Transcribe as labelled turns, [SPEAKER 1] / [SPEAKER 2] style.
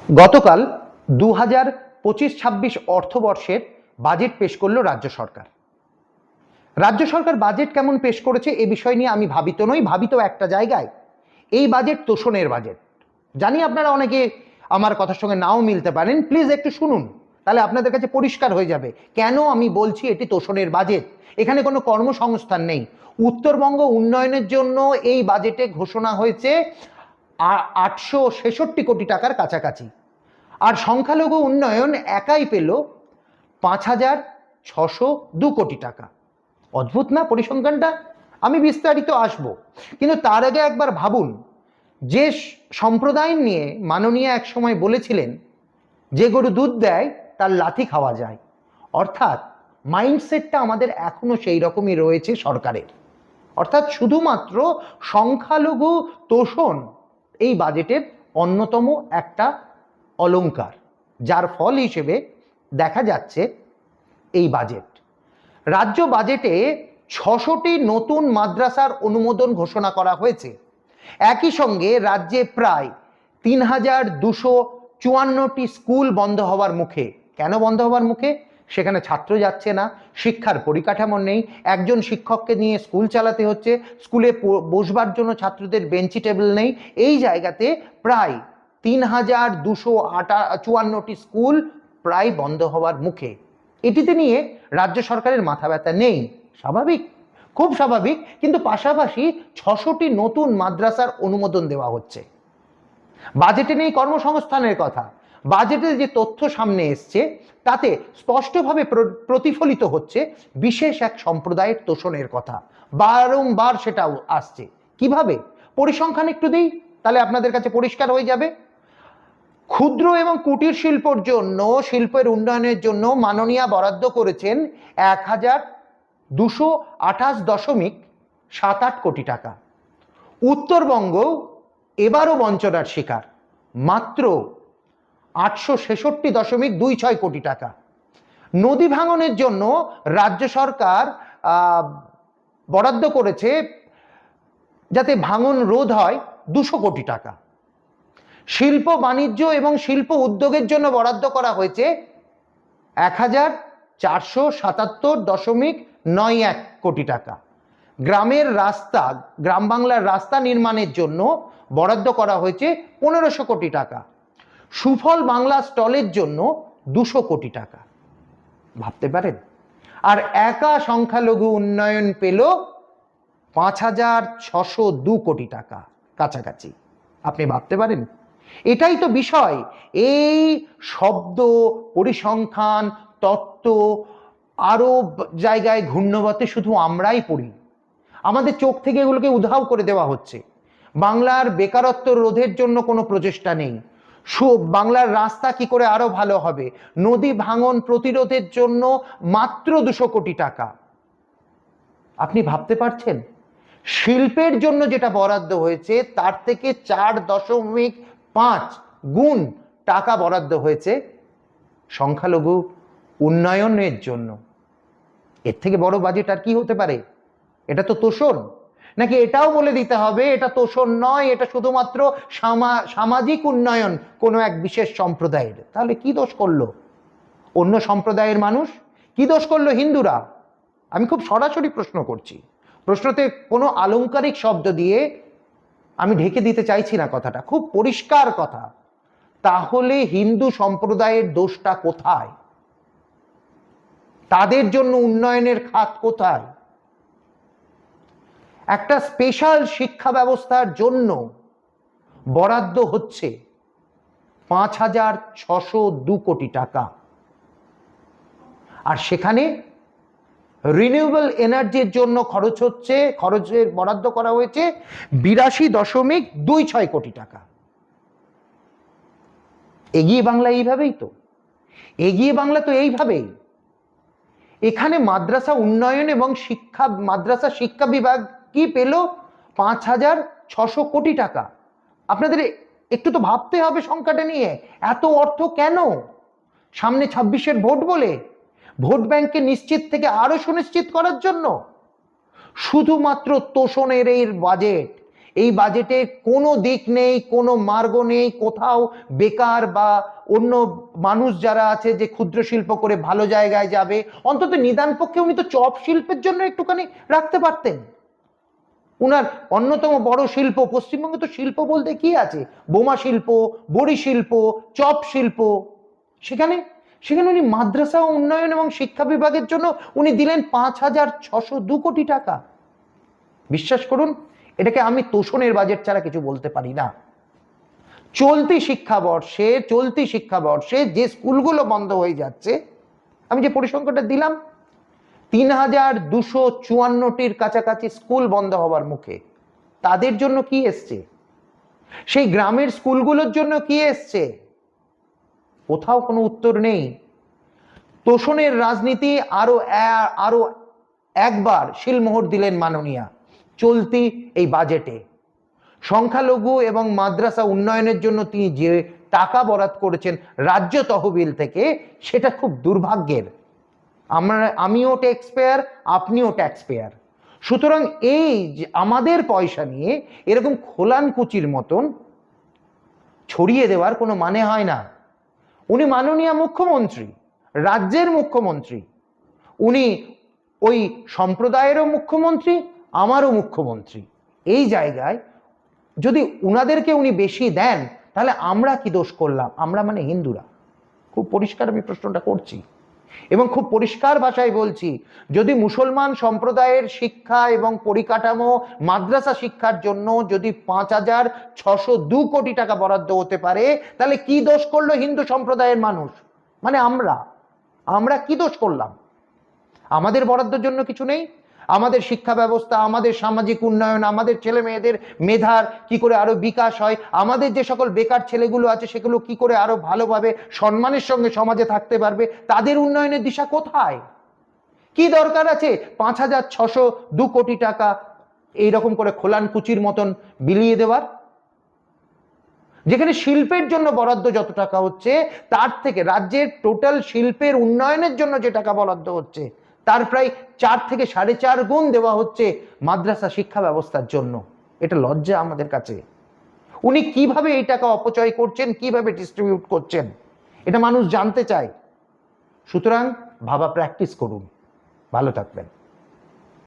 [SPEAKER 1] গতকাল 2025-26 অর্থবর্ষের বাজেট পেশ করলো রাজ্য সরকার। রাজ্য সরকার বাজেট কেমন পেশ করেছে এ বিষয় নিয়ে আমি ভাবিত নই, ভাবিত একটা জায়গায় এই বাজেট তোষণের বাজেট। জানি আপনারা অনেকে আমার কথার সঙ্গে নাও মিলতে পারেন, প্লিজ একটু শুনুন, তাহলে আপনাদের কাছে পরিষ্কার হয়ে যাবে কেন আমি বলছি এটি তোষণের বাজেট। এখানে কোনো কর্মসংস্থান নেই। উত্তরবঙ্গ উন্নয়নের জন্য এই বাজেটে ঘোষণা হয়েছে 866 কোটি টাকার কাছাকাছি, আর সংখ্যালঘু উন্নয়ন একাই পেল 5602 কোটি টাকা। অদ্ভুত না পরিসংখ্যানটা? আমি বিস্তারিত আসব, কিন্তু তার আগে একবার ভাবুন, যে সম্প্রদায় নিয়ে মাননীয় এক সময় বলেছিলেন যে গরু দুধ দেয় তার লাথি খাওয়া যায়, অর্থাৎ মাইন্ডসেটটা আমাদের এখনো সেই রকমই রয়েছে সরকারের। অর্থাৎ শুধুমাত্র সংখ্যালঘু তোষণ এই বাজেটের অন্যতম একটা অলংকার, যার ফল হিসেবে দেখা যাচ্ছে এই বাজেট। রাজ্য বাজেটে 600টি নতুন মাদ্রাসার অনুমোদন ঘোষণা করা হয়েছে। একই সঙ্গে রাজ্যে প্রায় 3254টি স্কুল বন্ধ হওয়ার মুখে। কেন বন্ধ হওয়ার মুখে? সেখানে ছাত্র যাচ্ছে না, শিক্ষার পরিকাঠামো নেই, একজন শিক্ষককে নিয়ে স্কুল চালাতে হচ্ছে, স্কুলে বসবার জন্য ছাত্রদের বেঞ্চি টেবিল নেই। এই জায়গাতে প্রায় 3254টি স্কুল প্রায় বন্ধ হওয়ার মুখে। এটিতে নিয়ে রাজ্য সরকারের মাথা ব্যথা নেই, স্বাভাবিক, খুব স্বাভাবিক। কিন্তু পাশাপাশি 600টি নতুন মাদ্রাসার অনুমোদন দেওয়া হচ্ছে। বাজেটে নেই কর্মসংস্থানের কথা। বাজেটে যে তথ্য সামনে এসছে তাতে স্পষ্টভাবে প্রতিফলিত হচ্ছে বিশেষ এক সম্প্রদায়ের তোষণের কথা। বারংবার সেটাও আসছে। কিভাবে? পরিসংখ্যান একটু দিই, তাহলে আপনাদের কাছে পরিষ্কার হয়ে যাবে। ক্ষুদ্র এবং কুটির শিল্পর জন্য, শিল্পের উন্নয়নের জন্য মাননীয়া বরাদ্দ করেছেন 1228.78 কোটি টাকা। উত্তরবঙ্গ এবারও বঞ্চনার শিকার, মাত্র 866.26 কোটি টাকা। নদী ভাঙনের জন্য রাজ্য সরকার বরাদ্দ করেছে, যাতে ভাঙন রোধ হয়, 200 কোটি টাকা। শিল্প বাণিজ্য এবং শিল্প উদ্যোগের জন্য বরাদ্দ করা হয়েছে 1477.91 কোটি টাকা। গ্রামের রাস্তা, গ্রাম বাংলার রাস্তা নির্মাণের জন্য বরাদ্দ করা হয়েছে 1500 কোটি টাকা। সুফল বাংলা স্টলের জন্য 200 কোটি টাকা। ভাবতে পারেন? আর একা সংখ্যালঘু উন্নয়ন পেল 5602 কোটি টাকা কাছাকাছি। আপনি ভাবতে পারেন? এটাই তো বিষয়। এই শব্দ, পরিসংখ্যান, তত্ত্ব আরো জায়গায় ঘূর্ণবতে শুধু আমরাই পড়ি। আমাদের চোখ থেকে এগুলোকে উধাও করে দেওয়া হচ্ছে। বাংলার বেকারত্ব রোধের জন্য কোনো প্রচেষ্টা নেই। বাংলার রাস্তা কি করে আরো ভালো হবে, নদী ভাঙন প্রতিরোধের জন্য মাত্র 200 কোটি টাকা। আপনি ভাবতে পারছেন? শিল্পের জন্য যেটা বরাদ্দ হয়েছে তার থেকে 4.5 গুণ টাকা বরাদ্দ হয়েছে সংখ্যালঘু উন্নয়নের জন্য। এর থেকে বড় বাজেট আর কি হতে পারে? এটা তো তোষণ। নাকি এটাও বলে দিতে হবে এটা তোষণ নয়, এটা শুধুমাত্র সামাজিক উন্নয়ন কোনো এক বিশেষ সম্প্রদায়ের? তাহলে কি দোষ করলো অন্য সম্প্রদায়ের মানুষ? কি দোষ করলো হিন্দুরা? আমি খুব সরাসরি প্রশ্ন করছি। প্রশ্নতে কোনো আলংকারিক শব্দ দিয়ে আমি ঢেকে দিতে চাইছি না, কথাটা খুব পরিষ্কার কথা। তাহলে হিন্দু সম্প্রদায়ের দোষটা কোথায়? তাদের জন্য উন্নয়নের খাত কোথায়? একটা স্পেশাল শিক্ষা ব্যবস্থার জন্য বরাদ্দ হচ্ছে 5602 কোটি টাকা, আর সেখানে রিনিউয়েবল এনার্জির জন্য খরচের বরাদ্দ করা হয়েছে 82.26 কোটি টাকা। এগিয়ে বাংলা এইভাবেই তো, এগিয়ে বাংলা তো এইভাবেই। এখানে মাদ্রাসা উন্নয়ন এবং মাদ্রাসা শিক্ষা বিভাগ কি পেল? 5600 কোটি টাকা। আপনাদের একটু তো ভাবতে হবে সংখ্যাটা নিয়ে। এত অর্থ কেন? সামনে 26-এর ভোট বলে, ভোট ব্যাংককে নিশ্চিত থেকে আরো সুনিশ্চিত করার জন্য? শুধুমাত্র তোষণের এই বাজেট, এই বাজেটে কোনো দিক নেই, কোনো মার্গ নেই, কোথাও বেকার বা অন্য মানুষ যারা আছে যে ক্ষুদ্র শিল্প করে ভালো জায়গায় যাবে, অন্তত নিদান পক্ষে উনি তো চপ শিল্পের জন্য একটুখানি রাখতে পারতেন। উনার অন্যতম বড় শিল্প, পশ্চিমবঙ্গে তো শিল্প বলতে কি আছে, বোমা শিল্প, বড়ি শিল্প, চপ শিল্প, সেখানে সেখানে উনি মাদ্রাসা উন্নয়ন এবং শিক্ষা বিভাগের জন্য উনি দিলেন 5,602 কোটি টাকা। বিশ্বাস করুন, এটাকে আমি তোষণের বাজেট ছাড়া কিছু বলতে পারি না। চলতি শিক্ষাবর্ষে যে স্কুলগুলো বন্ধ হয়ে যাচ্ছে, আমি যে পরিসংখ্যানটা দিলাম, 3,254টির কাছাকাছি স্কুল বন্ধ হওয়ার মুখে। তাদের জন্য কি এসছে? সেই গ্রামের স্কুলগুলোর জন্য কি এসছে? কোথাও কোনো উত্তর নেই। তোষণের রাজনীতি আরো একবার শিলমোহর দিলেন মাননীয়া চলতি এই বাজেটে। সংখ্যালঘু এবং মাদ্রাসা উন্নয়নের জন্য তিনি যে টাকা বরাদ্দ করেছেন রাজ্য তহবিল থেকে, সেটা খুব দুর্ভাগ্যের। আমিও ট্যাক্স পেয়ার, আপনিও ট্যাক্স পেয়ার। সুতরাং এই আমাদের পয়সা নিয়ে এরকম খোলানকুচির মতন ছড়িয়ে দেওয়ার কোনো মানে হয় না। উনি মাননীয় মুখ্যমন্ত্রী, রাজ্যের মুখ্যমন্ত্রী, উনি ওই সম্প্রদায়েরও মুখ্যমন্ত্রী, আমারও মুখ্যমন্ত্রী। এই জায়গায় যদি উনাদেরকে উনি বেশি দেন, তাহলে আমরা কি দোষ করলাম? আমরা মানে হিন্দুরা। খুব পরিষ্কার আমি প্রশ্নটা করছি এবং খুব পরিষ্কার ভাষায় বলছি, যদি মুসলমান সম্প্রদায়ের শিক্ষা এবং পরিকাঠামো, মাদ্রাসা শিক্ষার জন্য যদি 5,602 কোটি টাকা বরাদ্দ হতে পারে, তাহলে কি দোষ করলো হিন্দু সম্প্রদায়ের মানুষ? মানে আমরা কি দোষ করলাম? আমাদের বরাদ্দের জন্য কিছু নেই? আমাদের শিক্ষা ব্যবস্থা, আমাদের সামাজিক উন্নয়ন, আমাদের ছেলে মেয়েদের মেধার কি করে আরো বিকাশ হয়, আমাদের যে সকল বেকার ছেলেগুলো আছে সেগুলো কি করে আরো ভালোভাবে সম্মানের সঙ্গে সমাজে থাকতে পারবে, তাদের উন্নয়নের দিশা কোথায়? কি দরকার আছে 5,602 কোটি টাকা এইরকম করে খোলানকুচির মতন বিলিয়ে দেওয়ার? যেখানে শিল্পের জন্য বরাদ্দ যত টাকা হচ্ছে, তার থেকে রাজ্যের টোটাল শিল্পের উন্নয়নের জন্য যে টাকা বরাদ্দ হচ্ছে, তার প্রায় 4 থেকে 4.5 গুণ দেওয়া হচ্ছে মাদ্রাসা শিক্ষা ব্যবস্থার জন্য। এটা লজ্জা আমাদের কাছে। উনি কিভাবে এই টাকা অপচয় করছেন, কিভাবে ডিস্ট্রিবিউট করছেন, এটা মানুষ জানতে চায়। সুতরাং ভাবা প্র্যাকটিস করুন। ভালো থাকবেন।